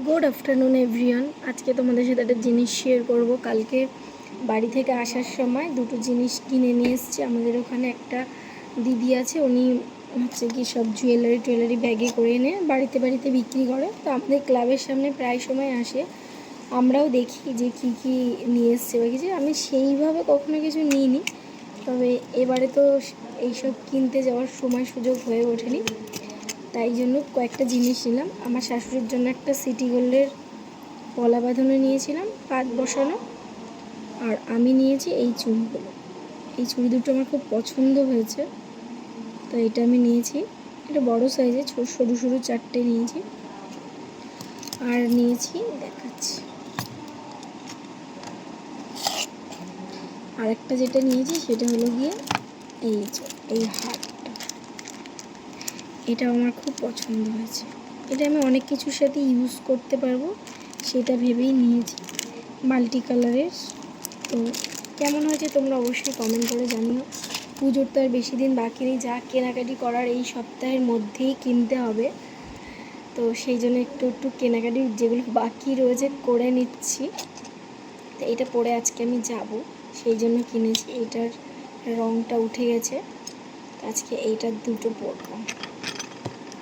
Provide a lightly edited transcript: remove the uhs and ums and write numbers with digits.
Good afternoon everyone. আজকে তোমাদের সাথে একটা জিনিস শেয়ার করব। কালকে বাড়ি থেকে আসার সময় দুটো জিনিস কিনে নিয়ে এসেছি। আমাদের ওখানে একটা দিদি আছে, উনি হচ্ছে কি সব জুয়েলারি ব্যাগে করে এনে বাড়িতে বাড়িতে বিক্রি করে। তো আমাদের ক্লাবের সামনে প্রায় সময় আসে, আমরাও দেখি যে কী কী নিয়ে এসছে বা কিছু। আমি সেইভাবে কখনো কিছু নিইনি, তবে এবারে তো এইসব কিনতে যাওয়ার সময় সুযোগ হয়ে ওঠেনি, তাই জন্য কয়েকটা জিনিস নিলাম। আমার শাশুড়ির জন্য একটা সিটি গোল্ডের পলা বাঁধানো নিয়েছিলাম, পাত বসানো, আর আমি নিয়েছি এই চুড়িগুলো। এই চুড়ি দুটো আমার খুব পছন্দ হয়েছে, তো এটা আমি নিয়েছি। এটা বড় সাইজে, সরু সরু চারটে নিয়েছি। আর নিয়েছি, দেখাচ্ছি, আর একটা যেটা নিয়েছি সেটা হলো গিয়ে এই হারটা। এটা আমার খুব পছন্দ হয়েছে, এটা আমি অনেক কিছুর সাথে ইউজ করতে পারবো সেটা ভেবেই নিয়েছি, মাল্টি কালারের। তো কেমন হয়েছে তোমরা অবশ্যই কমেন্ট করে জানিও। পুজোর তো আর বেশি দিন বাকি নেই, যা কেনাকাটি করার এই সপ্তাহের মধ্যেই কিনতে হবে। তো সেই জন্য একটু কেনাকাটি যেগুলো বাকি রয়েছে করে নিচ্ছি। তো এটা পরে আজকে আমি যাব, সেই জন্য কিনেছি। এইটার রঙটা উঠে গেছে, আজকে এইটার দুটো পরবো।